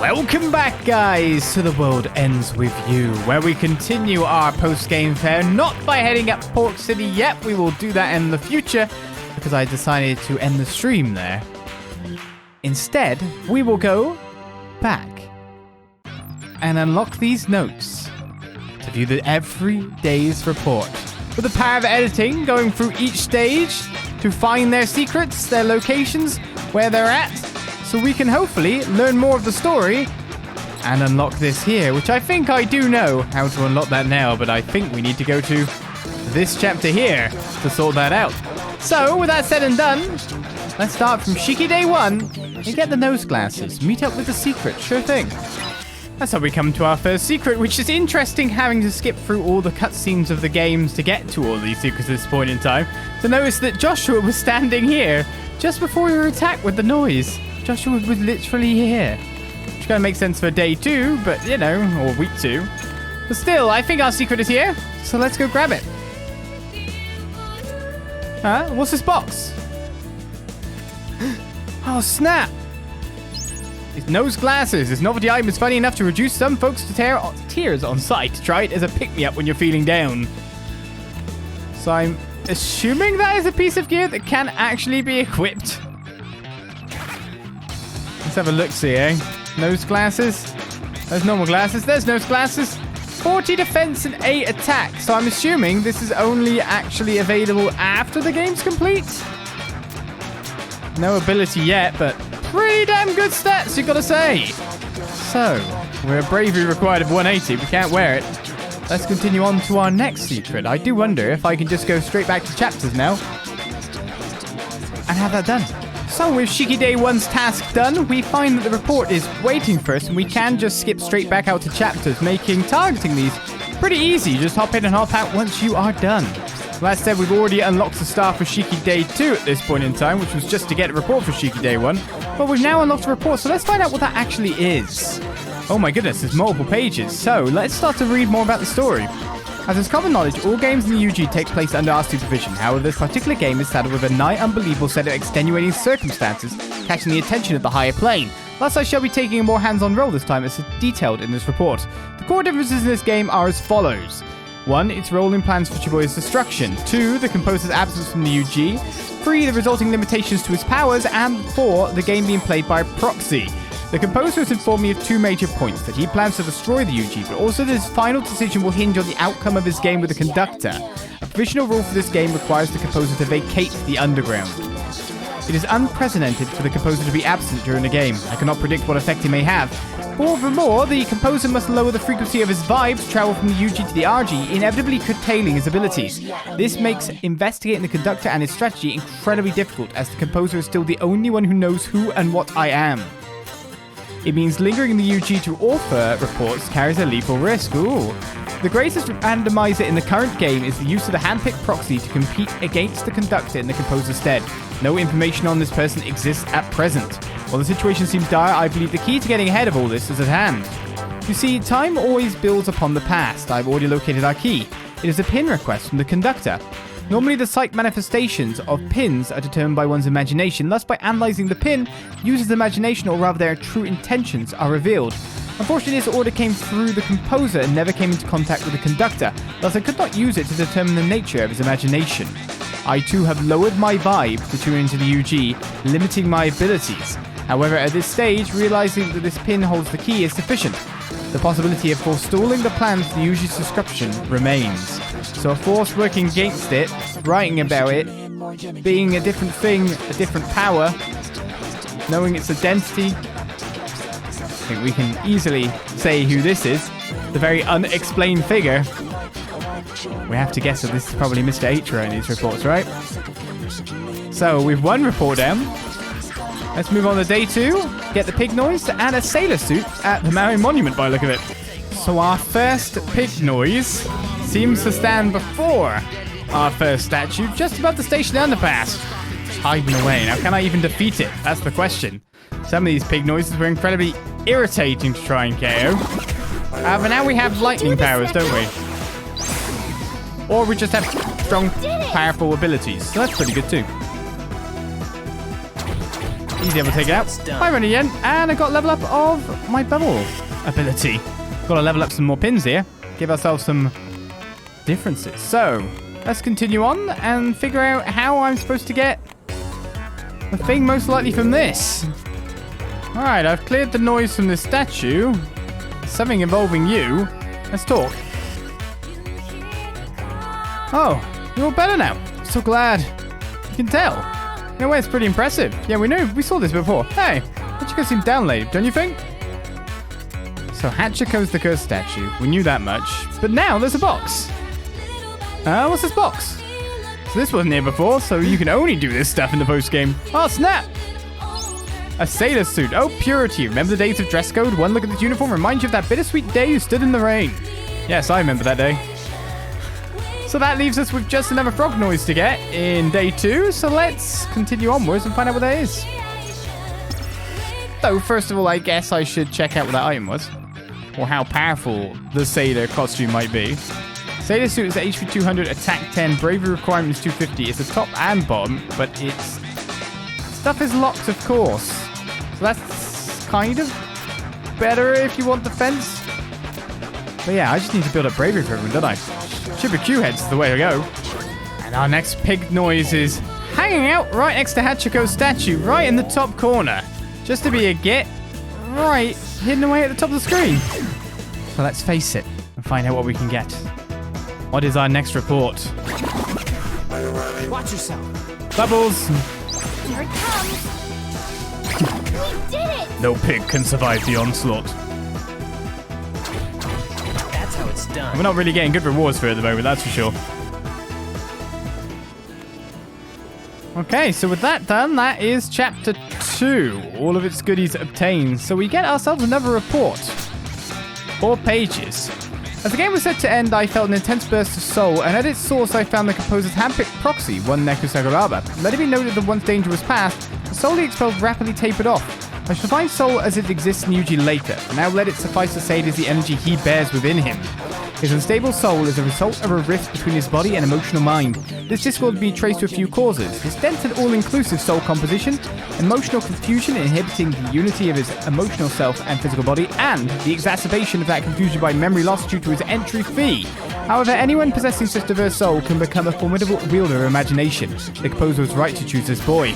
Welcome back, guys, to The World Ends With You, where we continue our post-game fare, not by heading up Port City yet. We will do that in the future, because I decided to end the stream there. Instead, we will go back and unlock these notes to view every day's report. With the power of editing, going through each stage to find their secrets, their locations, where they're at, so we can hopefully learn more of the story and unlock this here, which I think I do know how to unlock that now, but I think we need to go to this chapter here to sort that out. So, with that said and done, let's start from Shiki Day 1 and get the nose glasses. Meet up with the secret, sure thing. That's how we come to our first secret, which is interesting having to skip through all the cutscenes of the games to get to all these secrets at this point in time. To notice that Joshua was standing here just before we were attacked with the noise. Joshua was literally here. Which kind of makes sense for day 2, but you know, or week 2. But still, I think our secret is here, so let's go grab it. Huh? What's this box? Oh, snap! It's nose glasses. This novelty item is funny enough to reduce some folks to tears on sight. Try it as a pick-me-up when you're feeling down. So I'm assuming that is a piece of gear that can actually be equipped. Let's have a look-see, eh? Nose glasses. There's normal glasses. There's nose glasses. 40 defense and 8 attack. So I'm assuming this is only actually available after the game's complete. No ability yet, but pretty damn good stats, you gotta say. So, we're a bravery required of 180. We can't wear it. Let's continue on to our next secret. I do wonder if I can just go straight back to chapters now and have that done. So with Shiki Day 1's task done, we find that the report is waiting for us and we can just skip straight back out to chapters, making targeting these pretty easy. Just hop in and hop out once you are done. That said, we've already unlocked the star for Shiki Day 2 at this point in time, which was just to get a report for Shiki Day 1. But we've now unlocked a report, so let's find out what that actually is. Oh my goodness, there's multiple pages. So let's start to read more about the story. As is common knowledge, all games in the UG take place under our supervision. However, this particular game is saddled with a nigh unbelievable set of extenuating circumstances, catching the attention of the higher plane. Thus, I shall be taking a more hands-on role this time, as detailed in this report. The core differences in this game are as follows. 1. Its role in plans for Shibuya's destruction. 2. The composer's absence from the UG. 3. The resulting limitations to his powers. And 4. The game being played by proxy. The composer has informed me of 2 major points, that he plans to destroy the UG, but also that his final decision will hinge on the outcome of his game with the conductor. A provisional rule for this game requires the composer to vacate the underground. It is unprecedented for the composer to be absent during a game. I cannot predict what effect he may have. Furthermore, the composer must lower the frequency of his vibes to travel from the UG to the RG, inevitably curtailing his abilities. This makes investigating the conductor and his strategy incredibly difficult, as the composer is still the only one who knows who and what I am. It means lingering in the UG to author reports carries a lethal risk. Ooh. The greatest randomizer in the current game is the use of the handpicked proxy to compete against the conductor in the composer's stead. No information on this person exists at present. While the situation seems dire, I believe the key to getting ahead of all this is at hand. You see, time always builds upon the past. I've already located our key. It is a pin request from the conductor. Normally, the psych manifestations of pins are determined by one's imagination. Thus, by analyzing the pin, user's imagination, or rather their true intentions, are revealed. Unfortunately, this order came through the composer and never came into contact with the conductor. Thus, I could not use it to determine the nature of his imagination. I too have lowered my vibe to tune into the UG, limiting my abilities. However, at this stage, realizing that this pin holds the key is sufficient. The possibility of forestalling the plans for the UG's destruction remains. So a force working against it, writing about it, being a different thing, a different power, knowing its identity, I think we can easily say who this is. The very unexplained figure. We have to guess that this is probably Mr. H in these reports, right? So we've one report down. Let's move on to day 2. Get the pig noise and a sailor suit at the Maori Monument by the look of it. So our first pig noise seems to stand before our first statue, just above the station underpass. It's hiding away. Now, can I even defeat it? That's the question. Some of these pig noises were incredibly irritating to try and KO. But now we have lightning powers, don't we? Or we just have strong, powerful abilities. So that's pretty good too. Easy able to take it out. 500 yen. And I got level up of my bubble ability. Got to level up some more pins here. Give ourselves some differences. So, let's continue on and figure out how I'm supposed to get the thing most likely from this. Alright, I've cleared the noise from this statue. Something involving you. Let's talk. Oh, you're all better now. So glad. You can tell. In a way, it's pretty impressive. Yeah, we saw this before. Hey, Hachiko seemed downlaid, don't you think? So Hachiko's the cursed statue. We knew that much. But now there's a box. What's this box? So this wasn't here before, so you can only do this stuff in the post-game. Oh, snap! A sailor suit. Oh, purity. Remember the days of dress code? One look at this uniform reminds you of that bittersweet day you stood in the rain. Yes, I remember that day. So that leaves us with just another frog noise to get in day 2. So let's continue onwards and find out what that is. So first of all, I guess I should check out what that item was. Or how powerful the sailor costume might be. Sailor suit is HP 200, attack 10, bravery requirement is 250. It's the top and bottom, but its stuff is locked, of course. So that's kind of better if you want defense. But yeah, I just need to build up bravery for everyone, don't I? Shibuya head's the way to go. And our next pig noise is hanging out right next to Hachiko's statue, right in the top corner. Just to be a git, right hidden away at the top of the screen. So let's face it and find out what we can get. What is our next report? Watch yourself. Bubbles. Here it comes. We did it. No pig can survive the onslaught. That's how it's done. We're not really getting good rewards for it at the moment, that's for sure. Okay, so with that done, that is chapter 2. All of its goodies obtained. So we get ourselves another report. 4 pages. As the game was set to end, I felt an intense burst of soul, and at its source I found the composer's handpicked proxy, one Neku Sakuraba. Let it be noted that once danger was past, the soul he expelled rapidly tapered off. I shall find soul as it exists in Yuji later, and now let it suffice to say it is the energy he bears within him. His unstable soul is a result of a rift between his body and emotional mind. This discord can be traced to a few causes: his dense and all-inclusive soul composition, emotional confusion inhibiting the unity of his emotional self and physical body, and the exacerbation of that confusion by memory loss due to his entry fee. However, anyone possessing such diverse soul can become a formidable wielder of imagination. The composer was right to choose this boy.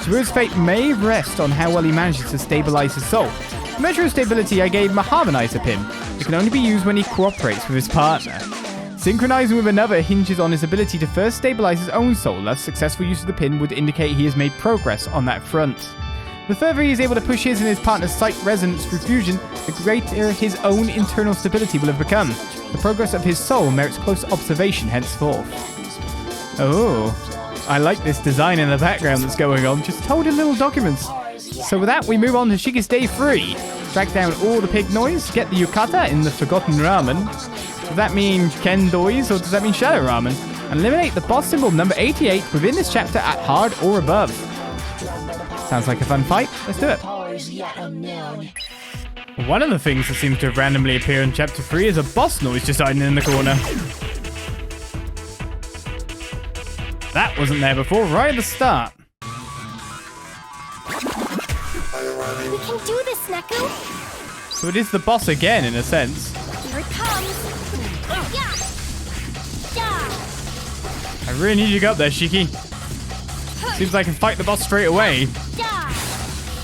Shibuya's fate may rest on how well he manages to stabilize his soul. To measure his stability, I gave him a harmonizer pin. It can only be used when he cooperates with his partner. Synchronizing with another hinges on his ability to first stabilize his own soul, thus successful use of the pin would indicate he has made progress on that front. The further he is able to push his and his partner's sight resonance through fusion, the greater his own internal stability will have become. The progress of his soul merits close observation henceforth. Oh, I like this design in the background that's going on, just told in little documents. So with that, we move on to Shiki's day 3. Track down all the pig noise, get the yukata in the forgotten ramen. Does that mean Ken Dois or does that mean Shadow Ramen? And eliminate the boss symbol number 88 within this chapter at hard or above. Sounds like a fun fight. Let's do it. One of the things that seems to have randomly appeared in chapter 3 is a boss noise just hiding in the corner. That wasn't there before, right at the start. We can do this, Neku. So it is the boss again, in a sense. Here it comes. Yeah. Yeah. I really need you to go up there, Shiki. Seems like I can fight the boss straight away. Yeah.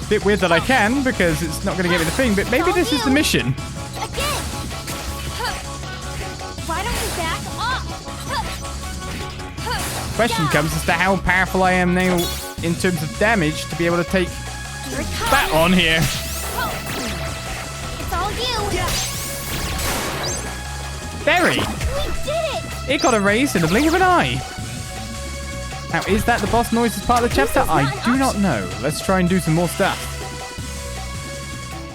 Bit weird that I can, because it's not going to get me the thing, but maybe this is the mission. Again. Why don't we back up? Question comes as to how powerful I am now in terms of damage to be able to take Here it comes. that on here. It's all you. Very. We did it. It got erased in the blink of an eye. Now, is that the boss noise as part of the chapter? I do not know. Let's try and do some more stuff.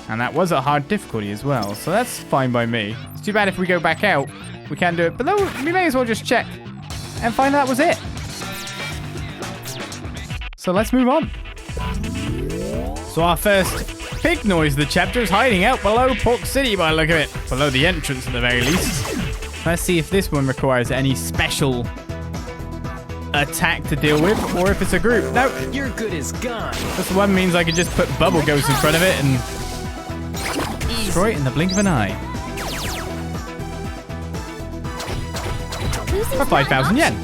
And that was a hard difficulty as well, so that's fine by me. It's too bad if we go back out, we can't do it. But no, we may as well just check and find out that was it. So let's move on. So our first pig noise of the chapter is hiding out below Pork City by the look of it. Below the entrance at the very least. Let's see if this one requires any special attack to deal with, or if it's a group. No, Your good is gone. this one means I can just put Bubble Ghost in front of it and destroy it in the blink of an eye. For 5,000 yen.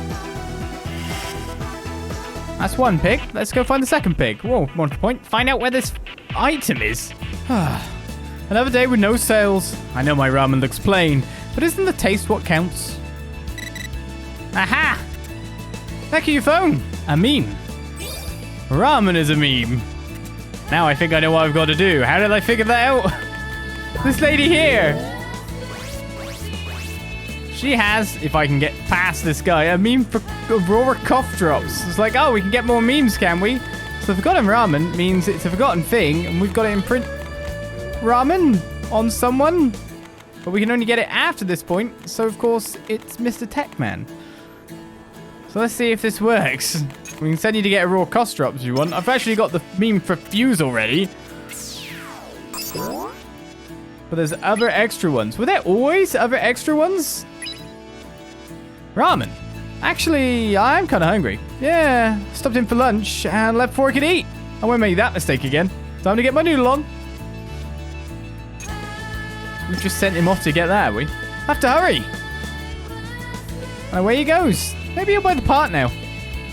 That's one pig. Let's go find the second pig. Whoa, more to the point. Find out where this item is. Another day with no sales. I know my ramen looks plain, but isn't the taste what counts? Aha! Back at your phone. A meme. Ramen is a meme. Now I think I know what I've got to do. How did I figure that out? This lady here. She has, if I can get past this guy, a meme for Aurora cough drops. It's like, oh, we can get more memes, can we? So forgotten ramen means it's a forgotten thing, and we've got to imprint ramen on someone. But we can only get it after this point, so of course it's Mr. Techman. So let's see if this works. We can send you to get a raw cost drop if you want. I've actually got the meme for Fuse already. But there's other extra ones. Were there always other extra ones? Ramen. Actually, I'm kind of hungry. Yeah, stopped in for lunch and left before I could eat. I won't make that mistake again. Time to get my noodle on. We've just sent him off to get that, have we? Have to hurry. And away he goes. Maybe he'll buy the part now.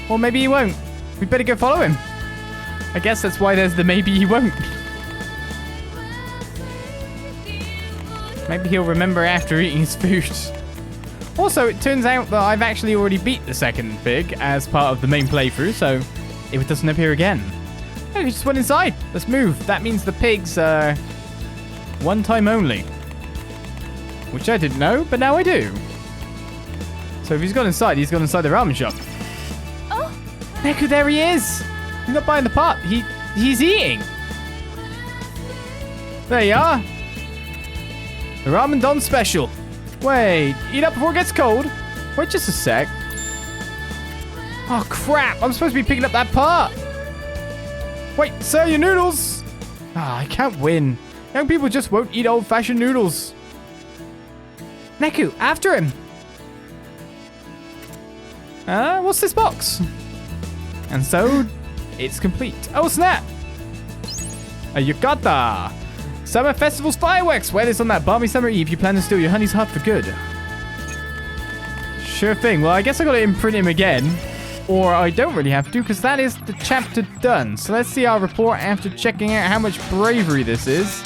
Or maybe he won't. We'd better go follow him. I guess that's why there's the maybe he won't. Maybe he'll remember after eating his food. Also, it turns out that I've actually already beat the second pig as part of the main playthrough, so it doesn't appear again. Oh, he just went inside. Let's move. That means the pigs are one time only. Which I didn't know, but now I do. So if he's gone inside the ramen shop. Oh, Neku, there he is. He's not buying the pot. He's eating. There you are. The Ramen Don Special. Wait, eat up before it gets cold? Wait just a sec. Oh, crap. I'm supposed to be picking up that part. Wait, sir, your noodles. Ah, I can't win. Young people just won't eat old-fashioned noodles. Neku, after him. What's this box? And so, it's complete. Oh, snap. A yukata. Summer Festival's fireworks. Wear this on that balmy summer eve. You plan to steal your honey's heart for good. Sure thing. Well, I guess I got to imprint him again. Or I don't really have to, because that is the chapter done. So let's see our report after checking out how much bravery this is.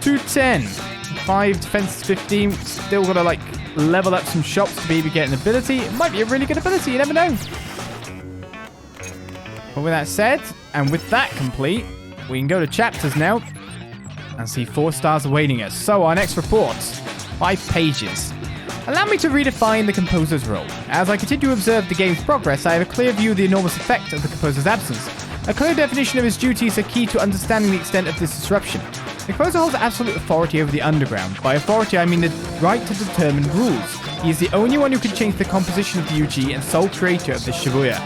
210. 5 defense, 15. Still got to, like, level up some shops to be able to get an ability. It might be a really good ability. You never know. But with that said, and with that complete, we can go to chapters now and see 4 stars awaiting us. So our next report, 5 pages. Allow me to redefine the composer's role. As I continue to observe the game's progress, I have a clear view of the enormous effect of the composer's absence. A clear definition of his duties are key to understanding the extent of this disruption. The composer holds absolute authority over the underground. By authority, I mean the right to determine rules. He is the only one who can change the composition of the UG and sole creator of the Shibuya.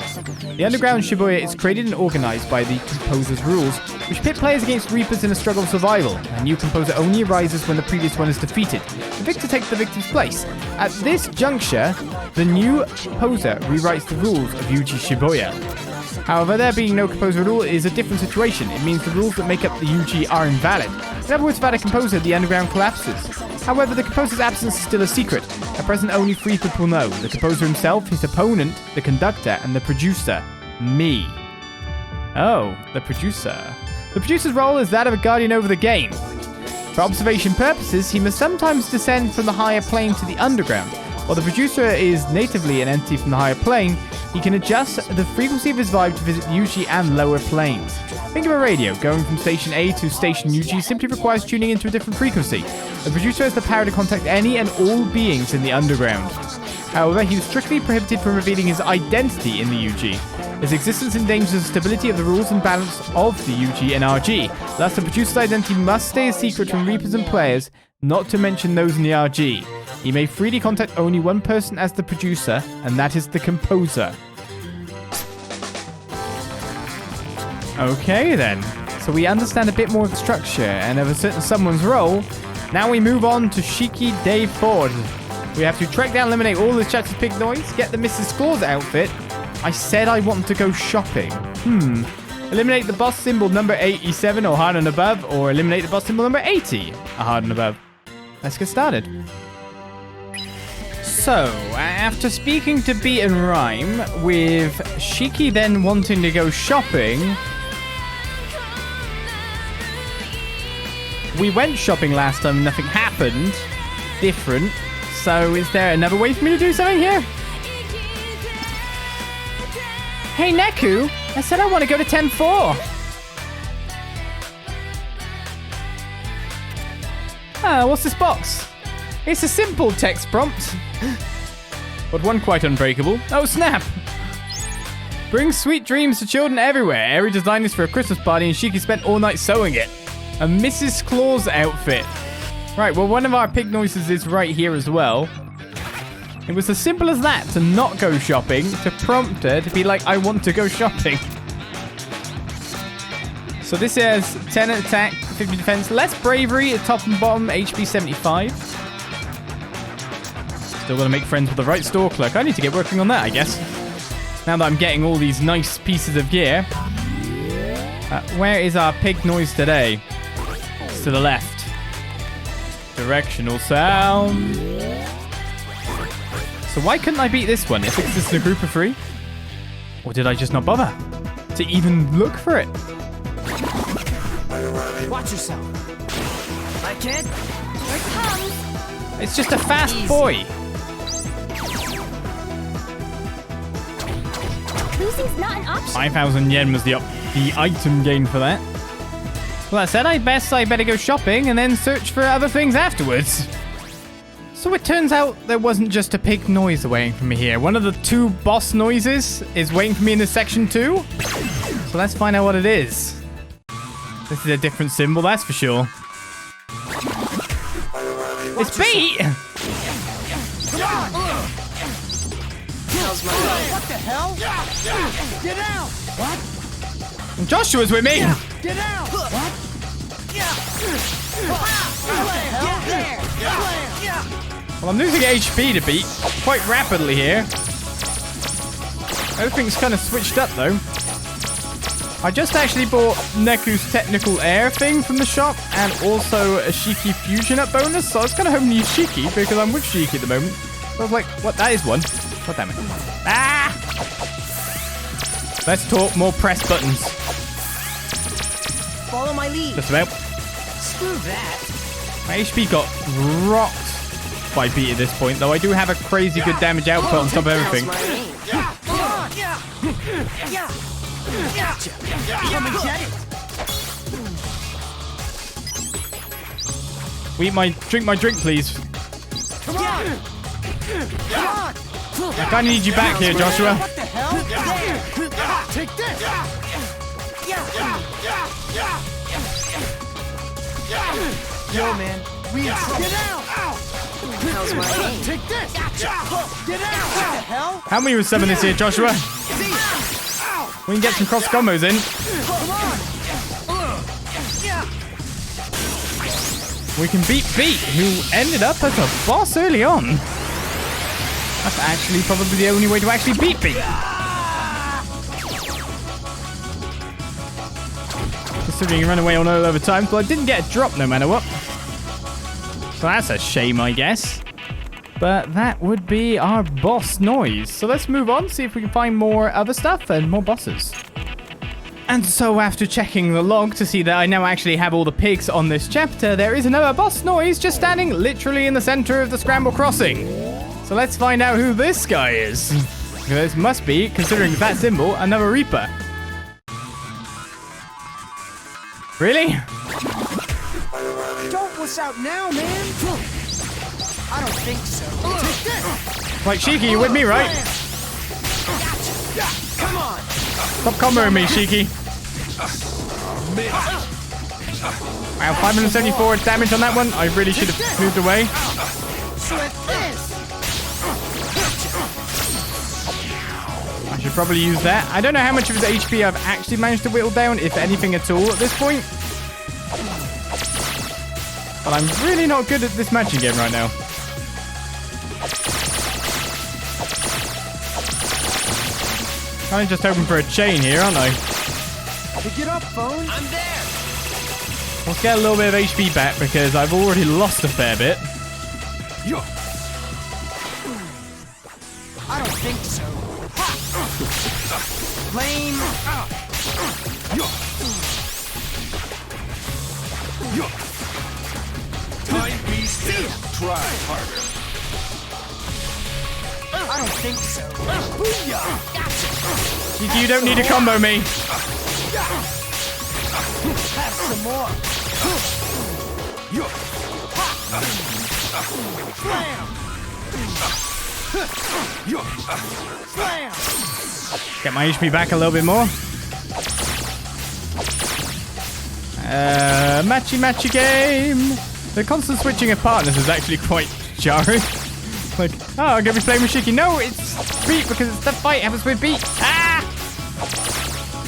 The underground Shibuya is created and organized by the composer's rules, which pit players against Reapers in a struggle of survival. A new composer only arises when the previous one is defeated. The victor takes the victim's place. At this juncture, the new composer rewrites the rules of UG Shibuya. However, there being no composer rule is a different situation. It means the rules that make up the UG are invalid. In other words, without a composer, the underground collapses. However, the composer's absence is still a secret. At present, only 3 people know. The composer himself, his opponent, the conductor, and the producer. Me. Oh, the producer. The producer's role is that of a guardian over the game. For observation purposes, he must sometimes descend from the higher plane to the underground. While the producer is natively an entity from the higher plane, he can adjust the frequency of his vibe to visit UG and lower planes. Think of a radio. Going from station A to station UG simply requires tuning into a different frequency. The producer has the power to contact any and all beings in the underground. However, he was strictly prohibited from revealing his identity in the UG. His existence endangers the stability of the rules and balance of the UG and RG. Thus, the producer's identity must stay a secret from Reapers and players, not to mention those in the RG. He may freely contact only one person as the producer, and that is the composer. Okay then, so we understand a bit more of the structure and of a certain someone's role. Now we move on to Shiki Day Ford. We have to track down, eliminate all the chapter's pig noise, get the Mrs. Claus outfit, I said I want to go shopping. Eliminate the boss symbol number 87 or hard and above, or eliminate the boss symbol number 80 or hard and above. Let's get started. So, after speaking to Beat and Rhyme, with Shiki then wanting to go shopping, we went shopping last time, nothing happened. Different. So, is there another way for me to do something here? Hey, Neku, I said I want to go to 10-4. What's this box? It's a simple text prompt, but one quite unbreakable. Oh, snap! Bring sweet dreams to children everywhere. Eri designed this for a Christmas party and Shiki spent all night sewing it. A Mrs. Claus outfit. Right, well, one of our pig noises is right here as well. It was as simple as that, to not go shopping, to prompt her to be like, I want to go shopping. So this is 10 attack, 50 defense, less bravery at top and bottom, HP 75. Still got to make friends with the right store clerk. I need to get working on that, I guess. Now that I'm getting all these nice pieces of gear. Where is our pig noise today? It's to the left. Directional sound. So why couldn't I beat this one if it's just in a group of 3? Or did I just not bother to even look for it? Watch yourself. I can't. Here it comes. It's just a fast boy. Losing's not an option. 5,000 yen was the item gain for that. Well, I said I better go shopping and then search for other things afterwards. So it turns out there wasn't just a pig noise waiting for me here. One of the 2 boss noises is waiting for me in this section too. So let's find out what it is. This is a different symbol, that's for sure. It's Beat! What the hell? Get out! What? And Joshua's with me! Get out! What? Well, I'm losing HP to Beat quite rapidly here. Everything's kind of switched up though. I just actually bought Neku's technical air thing from the shop and also a Shiki fusion up bonus. So I was kind of hoping to use Shiki because I'm with Shiki at the moment. So I was like, what? That is one. God damn it. Ah! Let's talk more press buttons. Follow my lead. Just about. Screw that. My HP got rocked by Beat at this point, though I do have a crazy good damage output on top of everything. Come and get it. Drink my drink, please. Come on. Come on. I kind of need you back here, Joshua. What the hell? Take this. Yo, man. We in trouble. Get out. How's my aim? Take this. Get out. What the hell? How many was summon this here, Joshua? We can get some cross combos in. We can beat Beat, who ended up as a boss early on. That's actually probably the only way to actually beat Beat. Considering you ran away on all other times, but I didn't get a drop no matter what. So that's a shame, I guess. But that would be our boss noise. So let's move on, see if we can find more other stuff and more bosses. And so after checking the log to see that I now actually have all the pigs on this chapter, there is another boss noise just standing literally in the center of the Scramble Crossing. So let's find out who this guy is. This must be, considering that symbol, another Reaper. Really? Don't wuss out now, man. I don't think so. Take this. Like, Shiki, you with me, right? Come on. Stop comboing me, Shiki. Wow, 574 damage on that one. I really should have moved away. I should probably use that. I don't know how much of his HP I've actually managed to whittle down, if anything at all, at this point. But I'm really not good at this matching game right now. I'm just hoping for a chain here, aren't I? Pick it up, phone. I'm there. Let's get a little bit of HP back because I've already lost a fair bit. I don't think so. Lame. Time be still. Try harder. I don't think so. Booyah. Shiki, you don't need to combo me. Have some more. Slam. Slam. Get my HP back a little bit more. Matchy game. The constant switching of partners is actually quite jarring. Like, oh, I'm gonna be playing with Shiki. No, it's Beat because it's the fight happens with Beat. Ah!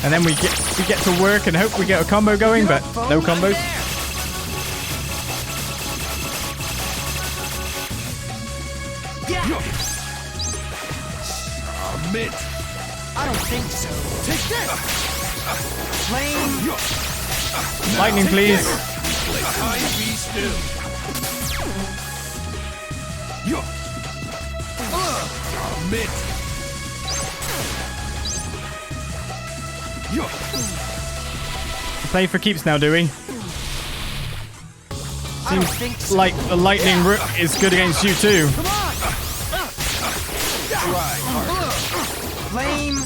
And then we get to work and hope we get a combo going, but no combos. Mint. I don't think so. Take this. Lame. Lightning, please. Time be still. Mint. Play for keeps now, do we? I don't think so. Like the lightning rook is good against you too. Come on. Try harder. Lame.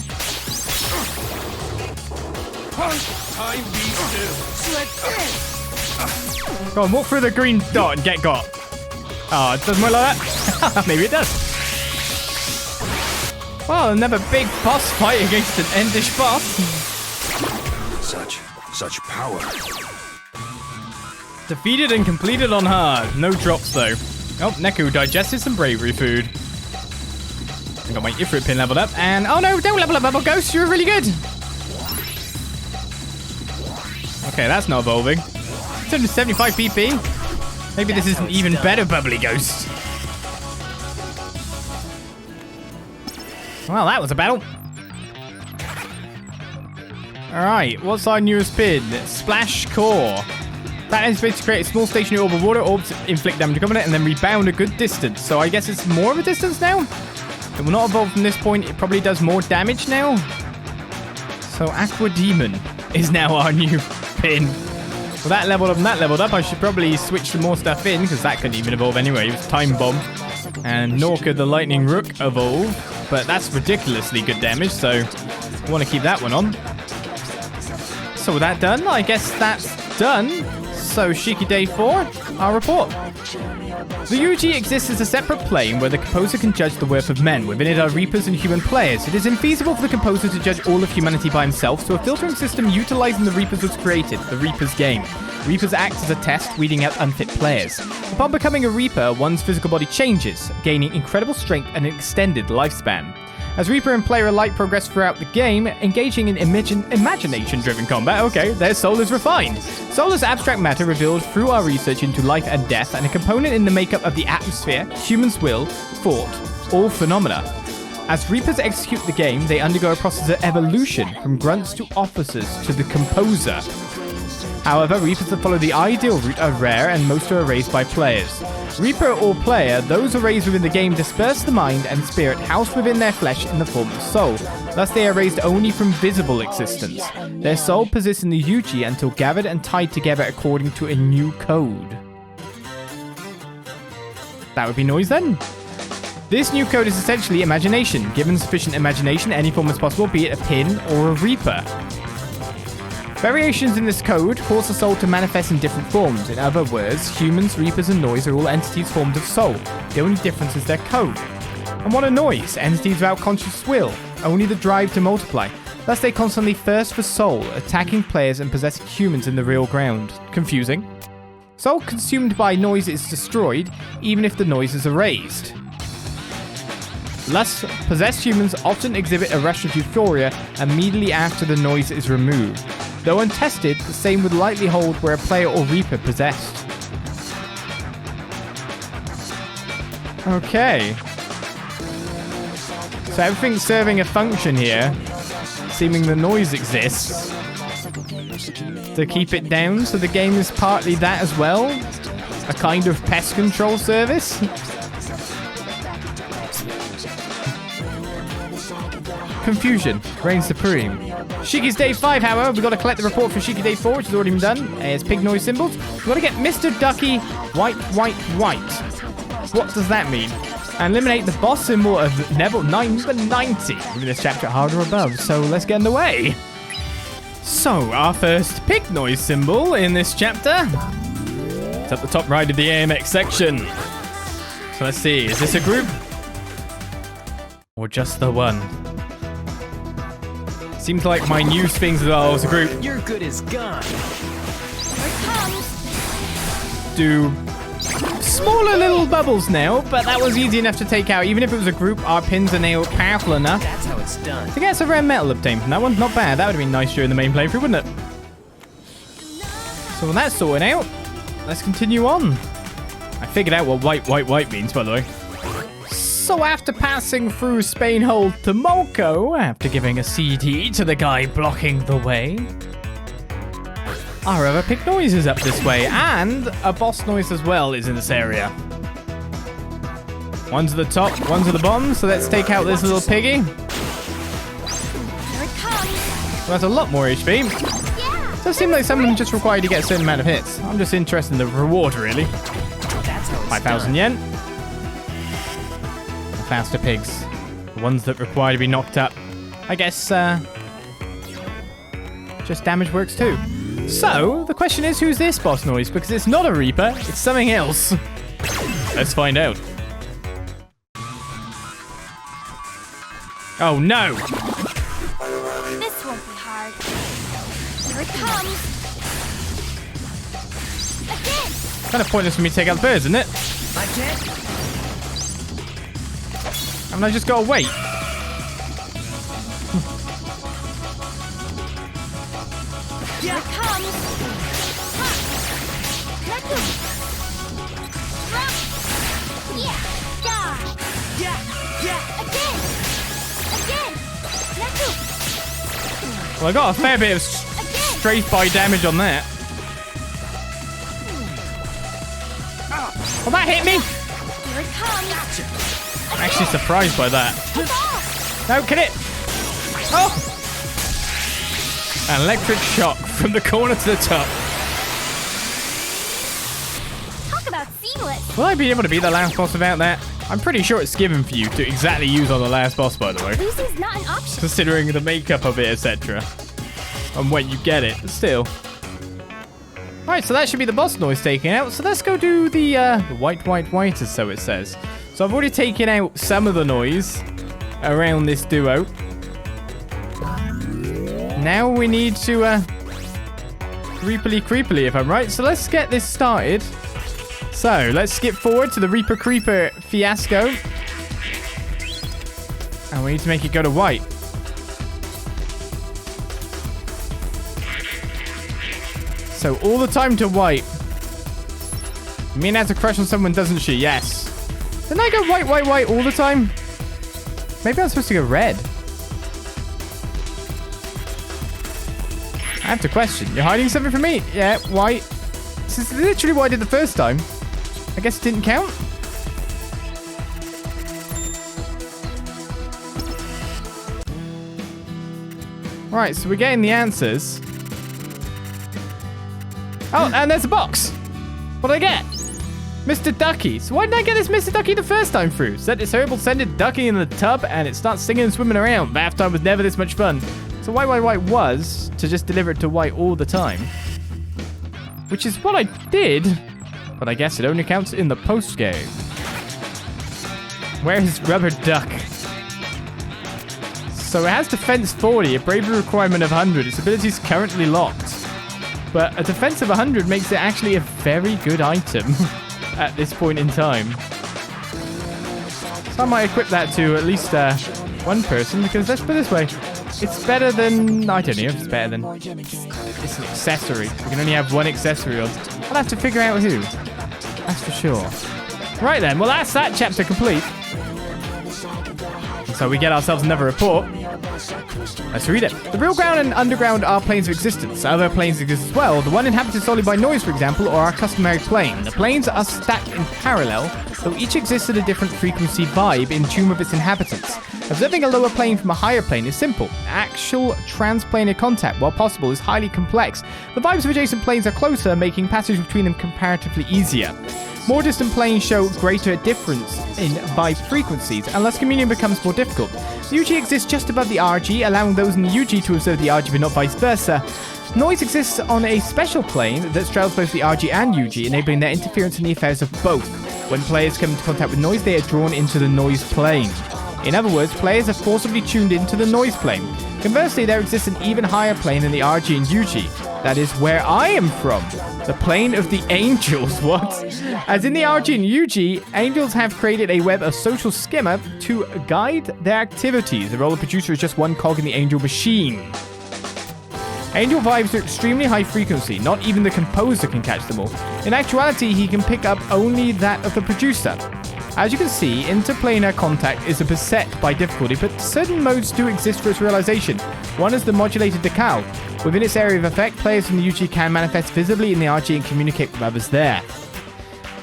Punk. Time be still. Slit this. Go on, walk through the green dot and get got. Oh, it doesn't work like that? Maybe it does. Well, another big boss fight against an endish boss. Such power. Defeated and completed on hard. No drops though. Oh, Neku digested some bravery food. I got my Ifrit pin leveled up. And oh no, don't level up, Ghost. You're really good. Okay, that's not evolving. 275 PP. Maybe this is an even better Bubbly Ghost. Well, that was a battle. Alright, what's our newest pin? Splash Core. That is basically create a small stationary orb of water. Orbs inflict damage on it and then rebound a good distance. So I guess it's more of a distance now? It will not evolve from this point. It probably does more damage now. So Aqua Demon is now our new pin. Well, that leveled up and that leveled up. I should probably switch some more stuff in because that couldn't even evolve anyway. It was Time Bomb. And Norka the Lightning Rook evolve. But that's ridiculously good damage, so I want to keep that one on. So with that done, I guess that's done. So Shiki Day 4, our report. The UG exists as a separate plane where the composer can judge the worth of men. Within it are Reapers and human players. It is infeasible for the composer to judge all of humanity by himself, so a filtering system utilizing the Reapers was created, the Reapers game. Reapers act as a test, weeding out unfit players. Upon becoming a Reaper, one's physical body changes, gaining incredible strength and an extended lifespan. As Reaper and player alike progress throughout the game, engaging in imagination-driven combat, okay, their soul is refined. Soul is abstract matter revealed through our research into life and death, and a component in the makeup of the atmosphere, human's will, thought, all phenomena. As Reapers execute the game, they undergo a process of evolution, from grunts to officers to the composer. However, Reapers that follow the ideal route are rare and most are erased by players. Reaper or player, those erased within the game disperse the mind and spirit housed within their flesh in the form of soul. Thus they are erased only from visible existence. Their soul persists in the UG until gathered and tied together according to a new code. That would be noise then. This new code is essentially imagination. Given sufficient imagination, any form is possible, be it a pin or a Reaper. Variations in this code cause the soul to manifest in different forms. In other words, humans, Reapers, and noise are all entities formed of soul. The only difference is their code. And what are noise? Entities without conscious will, only the drive to multiply. Thus they constantly thirst for soul, attacking players and possessing humans in the real ground. Confusing. Soul consumed by noise is destroyed, even if the noise is erased. Thus, possessed humans often exhibit a rush of euphoria immediately after the noise is removed. Though untested, the same would likely hold where a player or Reaper possessed. Okay. So everything's serving a function here. seeming the noise exists to keep it down, so the game is partly that as well. A kind of pest control service. Confusion reigns supreme. Shiki's day 5, however, we've got to collect the report for Shiki day 4, which has already been done. It's pig noise symbols. We've got to get Mr. Ducky white, white, white. What does that mean? And eliminate the boss symbol of level number 90. Moving this chapter harder above, so let's get underway. So, our first pig noise symbol in this chapter. It's at the top right of the AMX section. So let's see, is this a group? Or just the one? Seems like my news things as well as a group. Your good is gone. Here it comes. Do smaller little bubbles now, but that was easy enough to take out. Even if it was a group, our pins are now powerful enough That's how it's done. to get some rare metal obtained from that one. Not bad. That would have been nice during the main playthrough, wouldn't it? So when that's sorted out, let's continue on. I figured out what white, white, white means, by the way. So after passing through Spain Hold to Molko, after giving a CD to the guy blocking the way, our other pig noise is up this way, and a boss noise as well is in this area. One's at the top, one's at the bottom, so let's take out this little piggy. Here it comes. Well, that's a lot more HP. Yeah. Does seem like someone just required to get a certain amount of hits. I'm just interested in the reward, really. That's how it's 5,000 done. yen. Faster pigs. The ones that require to be knocked up. I guess, just damage works too. So, the question is, who's this boss noise? Because it's not a Reaper, it's something else. Let's find out. Oh no! This won't be hard. Here it comes. Again. Kind of pointless for me to take out the birds, isn't it? I can't. Haven't I just got to wait? Here it comes. Ha. Neku. Drop. Yeah. Die. Yeah. Again. Again. Neku. Well, I got a fair bit of Again. strafe by damage on that. Well, that hit me! Here it comes. I'm actually surprised by that. Take off. No, can it? Oh! An electric shock from the corner to the top. Talk about seamless. Will I be able to beat the last boss without that? I'm pretty sure it's given for you to exactly use on the last boss, by the way. Losing's not an option. Considering the makeup of it, etc. And when you get it, but still. Right, so that should be the boss noise taken out. So let's go do the white, white, white, as so it says. So I've already taken out some of the noise around this duo. Now we need to creepily, if I'm right. So let's get this started. So let's skip forward to the Reaper Creeper fiasco. And we need to make it go to white. So all the time to white. Mina has a crush on someone, doesn't she? Yes. Didn't I go white, white, white all the time? Maybe I'm supposed to go red. I have to question. You're hiding something from me? Yeah, white. This is literally what I did the first time. I guess it didn't count. Right, so we're getting the answers. Oh, and there's a box. What did I get? Mr. Ducky. So why didn't I get this Mr. Ducky the first time through? Set this herbal scented ducky in the tub and it starts singing and swimming around. Bath time was never this much fun. So white, white, white was to just deliver it to white all the time. Which is what I did. But I guess it only counts in the post game. Where is Rubber Duck? So it has defense 40, a bravery requirement of 100. Its ability is currently locked. But a defense of 100 makes it actually a very good item at this point in time. So I might equip that to at least one person, because let's put it this way. It's better than... I don't know if it's better than... It's an accessory. We can only have one accessory on. I'll have to figure out who. That's for sure. Right then, well that's that chapter complete. So we get ourselves another report. Let's read it. The real ground and underground are planes of existence. Other planes exist as well. The one inhabited solely by noise, for example, or our customary plane. The planes are stacked in parallel, though each exists at a different frequency vibe in tune with its inhabitants. Observing a lower plane from a higher plane is simple. Actual transplanar contact, while possible, is highly complex. The vibes of adjacent planes are closer, making passage between them comparatively easier. More distant planes show greater difference in vibe frequencies, and thus communion becomes more difficult. The UG exists just above the RG, allowing those in the UG to observe the RG but not vice versa. Noise exists on a special plane that straddles both the RG and UG, enabling their interference in the affairs of both. When players come into contact with noise, they are drawn into the noise plane. In other words, players are forcibly tuned into the noise plane. Conversely, there exists an even higher plane than the RG and UG. That is where I am from. The plane of the angels, what? As in the RG and UG, angels have created a web of social schema to guide their activities. The role of producer is just one cog in the angel machine. Angel vibes are extremely high frequency, not even the composer can catch them all. In actuality, he can pick up only that of the producer. As you can see, interplanar contact is beset by difficulty, but certain modes do exist for its realization. One is the modulated decal. Within its area of effect, players from the UG can manifest visibly in the RG and communicate with others there.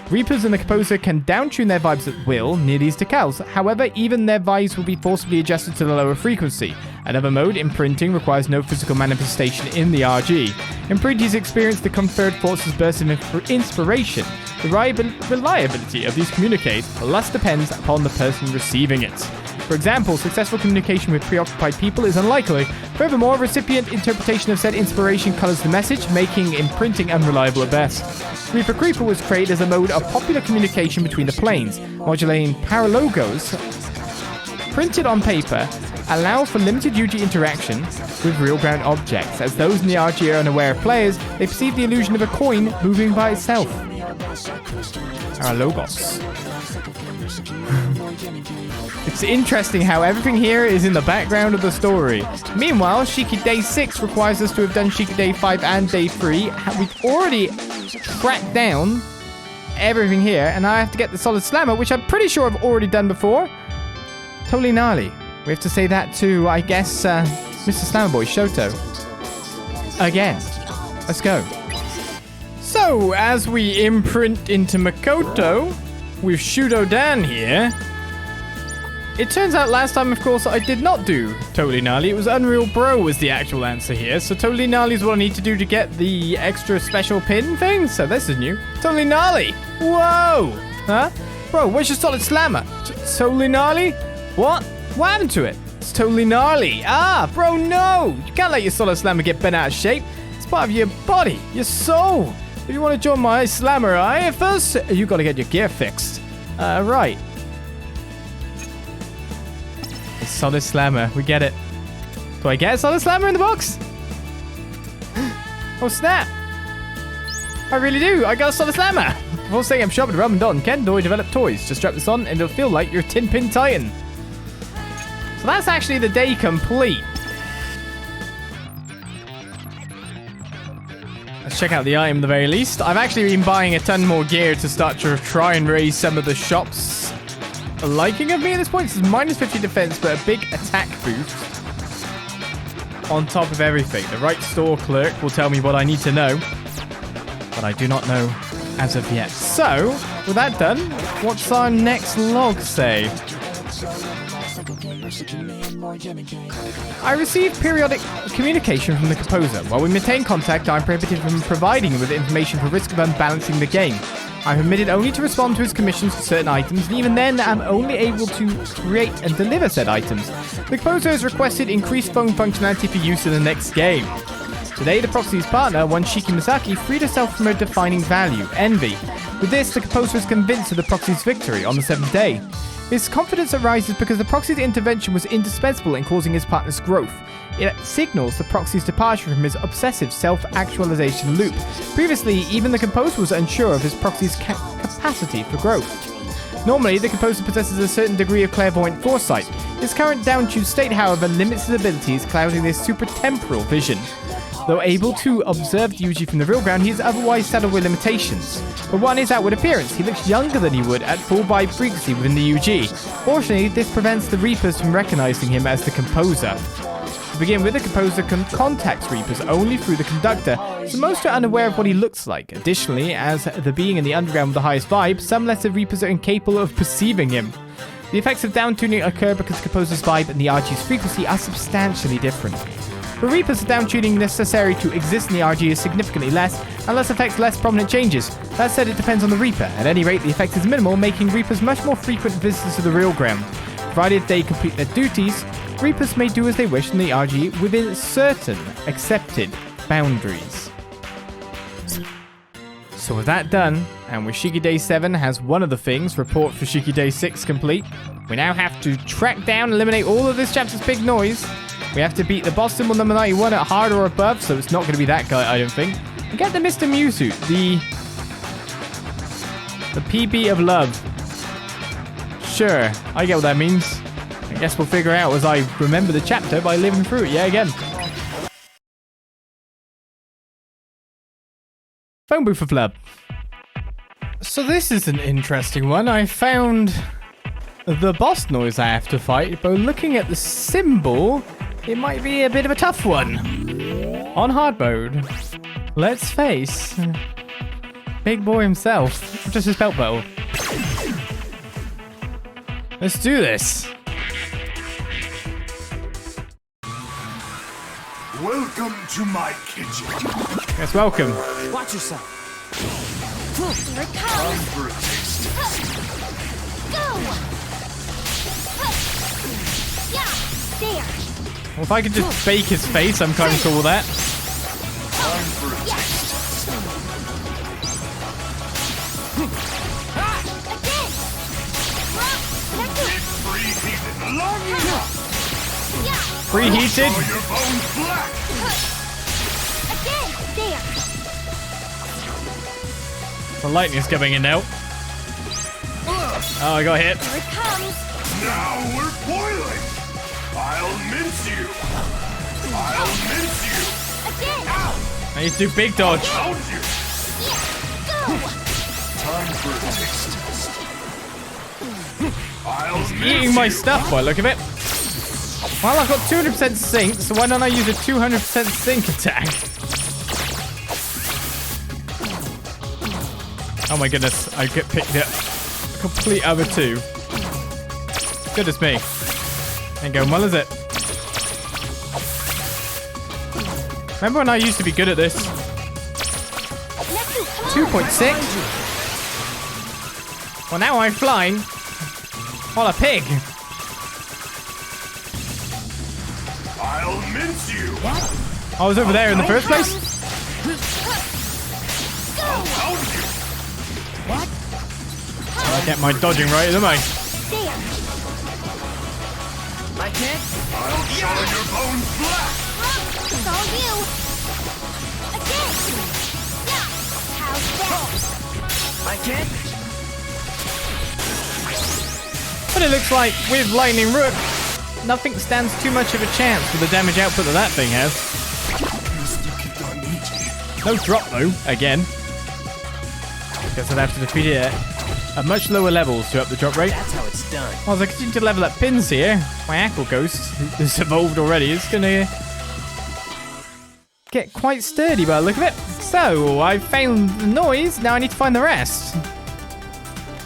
Reapers and the composer can downtune their vibes at will near these decals. However, even their vibes will be forcibly adjusted to the lower frequency. Another mode, imprinting, requires no physical manifestation in the RG. Imprintees experience the conferred forces bursts of inspiration. The reliability of these communiques thus depends upon the person receiving it. For example, successful communication with preoccupied people is unlikely. Furthermore, recipient interpretation of said inspiration colors the message, making imprinting unreliable at best. Reaper Creeper was created as a mode of popular communication between the planes, modulating paralogos printed on paper allow for limited UG interaction with real ground objects. As those in the RG are unaware of players, they perceive the illusion of a coin moving by itself. Paralogos. It's interesting how everything here is in the background of the story. Meanwhile, Shiki Day 6 requires us to have done Shiki Day 5 and Day 3. We've already tracked down everything here, and I have to get the Solid Slammer, which I'm pretty sure I've already done before. Totally gnarly. We have to say that to, I guess, Mr. Slammerboy, Shoto. Again. Let's go. So, as we imprint into Makoto, with Shudo Dan here, it turns out last time, of course, I did not do Totally Gnarly. It was Unreal Bro was the actual answer here. So Totally Gnarly is what I need to do to get the extra special pin thing. So this is new. Totally Gnarly. Whoa. Huh? Bro, where's your Solid Slammer? Totally Gnarly? What? What happened to it? It's Totally Gnarly. Ah, bro, no. You can't let your Solid Slammer get bent out of shape. It's part of your body, your soul. If you want to join my Slammer first, you got to get your gear fixed. Right. A Solid Slammer. We get it. Do I get a Solid Slammer in the box? Oh, snap. I really do. I got a Solid Slammer. Before saying I'm shopping at Rum and Don, Ken Doy developed toys. Just strap this on and it'll feel like you're a Tin Pin Titan. So that's actually the day complete. Let's check out the item at the very least. I've actually been buying a ton more gear to start to try and raise some of the shops liking of me at this point. This is minus 50 defense, but a big attack boost on top of everything. The right store clerk will tell me what I need to know, but I do not know as of yet. So, with that done, what's our next log say? I receive periodic communication from the composer. While we maintain contact, I am prohibited from providing him with information for risk of unbalancing the game. I am permitted only to respond to his commissions for certain items, and even then I'm only able to create and deliver said items. The composer has requested increased phone functionality for use in the next game. Today, the proxy's partner, one Shiki Misaki, freed herself from her defining value, envy. With this, the composer is convinced of the proxy's victory on the 7th day. His confidence arises because the proxy's intervention was indispensable in causing his partner's growth. It signals the proxy's departure from his obsessive self-actualization loop. Previously, even the composer was unsure of his proxy's capacity for growth. Normally, the composer possesses a certain degree of clairvoyant foresight. His current downtuned state, however, limits his abilities, clouding his supertemporal vision. Though able to observe the UG from the real ground, he is otherwise saddled with limitations. For one, his outward appearance. He looks younger than he would at full vibe frequency within the UG. Fortunately, this prevents the Reapers from recognizing him as the composer. To begin with, the composer contacts Reapers only through the conductor, so most are unaware of what he looks like. Additionally, as the being in the underground with the highest vibe, some lesser Reapers are incapable of perceiving him. The effects of downtuning occur because the composer's vibe and the RG's frequency are substantially different. For Reapers, the downtuning necessary to exist in the RG is significantly less, and thus affects less prominent changes. That said, it depends on the Reaper. At any rate, the effect is minimal, making Reapers much more frequent visitors to the real ground. Provided they complete their duties, Reapers may do as they wish in the RG within certain accepted boundaries. So with that done, and with Shiki Day 7 has one of the things, report for Shiki Day 6 complete, we now have to track down and eliminate all of this chapter's big noise. We have to beat the boss symbol number 91 at hard or above, so it's not going to be that guy, I don't think. And get the Mr. Mew suit, the PB of love. Sure, I get what that means. I guess we'll figure out as I remember the chapter by living through it yet again. Phone booth of love. So this is an interesting one. I found the boss noise I have to fight, but looking at the symbol, it might be a bit of a tough one. On hard mode, let's face Big Boy himself. Just his belt buckle. Let's do this. Welcome to my kitchen. Yes, welcome. Watch yourself. Here it comes. For a taste. Go! Yeah, there. Well, if I could just bake his face, I'm kind of cool with that. Time for a taste. Again. Preheated long enough. Yeah, Preheated. All your bones black. again. There. The lightning's coming in now. Oh, I got hit. Here it comes. Now we're boiling. I'll mince you. I'll mince you. Again. I need to do big dodge. Pound you. Yeah, go. Time for a taste test. I'll mince Eating my you. stuff by the look of it. Well, I've got 200% sync, so why don't I use a 200% sync attack? Oh my goodness, I get picked up. Complete other two. Goodness me. Ain't going well, is it? Remember when I used to be good at this? Neku, come on. 2.6? Well, now I'm flying. What a pig. I'll mince you. I was over there in the first place. I'll pound you. I get my dodging right, don't I? There. I can't. I'll show your bones black. It's all you. Again. Yeah. How's that? I can't. But it looks like with Lightning Rook, nothing stands too much of a chance with the damage output that thing has. No drop though, again. Guess I'd have to defeat it at much lower levels to up the drop rate. That's how it's done. Well, as I continue to level up pins here, my Aqua Ghost, who's evolved already, is gonna get quite sturdy by the look of it. So, I've found the noise, now I need to find the rest.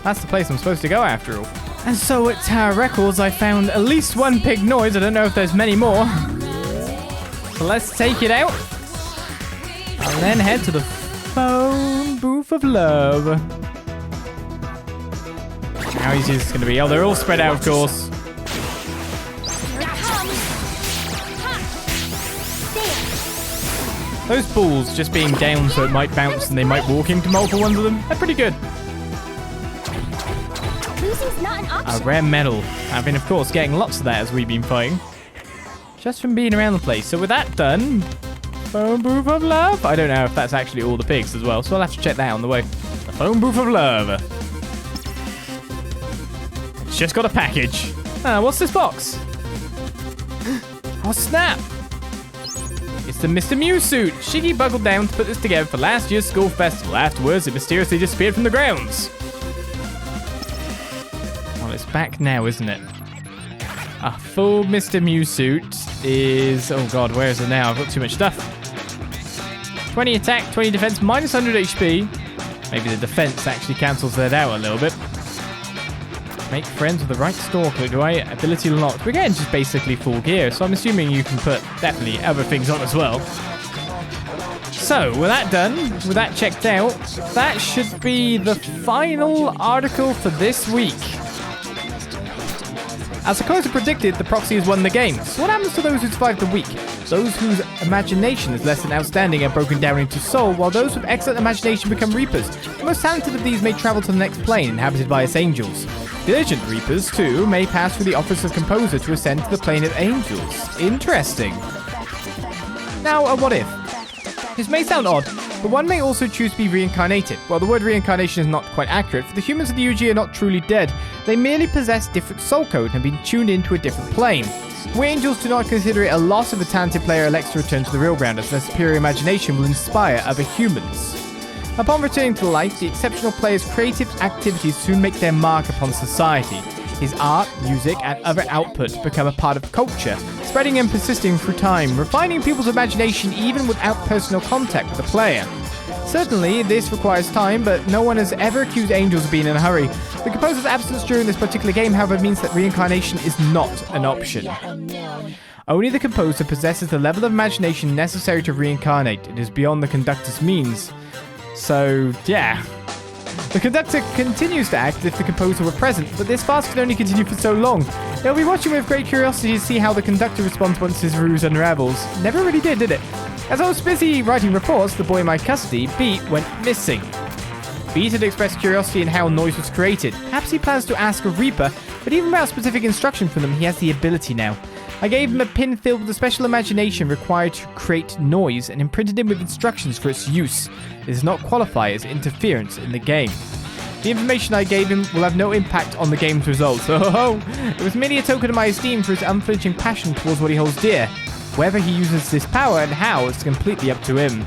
That's the place I'm supposed to go after all. And so at Tower Records, I found at least one pig noise. I don't know if there's many more. So let's take it out. And then head to the phone booth of love. How easy is this going to be? Oh, they're all spread out, of course. Here it comes. Ha. There. Those balls just being down so it might bounce and they might walk into multiple ones of them. They're pretty good. Losing's not an A option. rare medal. I've been, of course, getting lots of that as we've been fighting. Just from being around the place. So with that done, phone booth of love. I don't know if that's actually all the pigs as well, so I'll have to check that on the way. The phone booth of love. It's just got a package. What's this box? Oh, snap. It's the Mr. Mew suit. Shiki buckled down to put this together for last year's school festival. Afterwards, it mysteriously disappeared from the grounds. Well, it's back now, isn't it? A full Mr. Mew suit. is... Oh god, where is it now? I've got too much stuff. 20 attack, 20 defense, minus 100 HP. Maybe the defense actually cancels that out a little bit. Make friends with the right stalker. Do I? Ability locked. We're getting just basically full gear, so I'm assuming you can put definitely other things on as well. So, with that done, with that checked out, that should be the final article for this week. As the closer predicted, the proxy has won the game. So what happens to those who survive the week? Those whose imagination is less than outstanding are broken down into soul, while those with excellent imagination become reapers. The most talented of these may travel to the next plane, inhabited by its angels. Diligent reapers, too, may pass through the office of composer to ascend to the plane of angels. Interesting. Now, a what if? This may sound odd, but one may also choose to be reincarnated. Well, the word reincarnation is not quite accurate, for the humans of the UG are not truly dead. They merely possess different soul code and have been tuned into a different plane. We angels do not consider it a loss if a talented player elects to return to the real ground, as their superior imagination will inspire other humans. Upon returning to life, the exceptional player's creative activities soon make their mark upon society. His art, music, and other outputs become a part of culture, spreading and persisting through time, refining people's imagination even without personal contact with the player. Certainly, this requires time, but no one has ever accused angels of being in a hurry. The composer's absence during this particular game, however, means that reincarnation is not an option. Only the composer possesses the level of imagination necessary to reincarnate. It is beyond the conductor's means. So, yeah. The conductor continues to act as if the composer were present, but this farce can only continue for so long. He'll be watching with great curiosity to see how the conductor responds once his ruse unravels. Never really did it? As I was busy writing reports, the boy in my custody, Beat, went missing. Beat had expressed curiosity in how noise was created. Perhaps he plans to ask a Reaper, but even without specific instruction from them, he has the ability now. I gave him a pin filled with the special imagination required to create noise and imprinted him with instructions for its use. It does not qualify as interference in the game. The information I gave him will have no impact on the game's results. Oh, it was merely a token of my esteem for his unflinching passion towards what he holds dear. Whether he uses this power and how is completely up to him.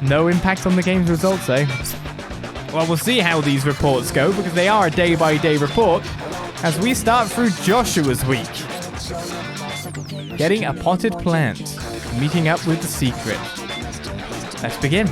No impact on the game's results, eh? Well, we'll see how these reports go, because they are a day-by-day report, as we start through Joshua's week. Getting a potted plant. Meeting up with the secret. Let's begin.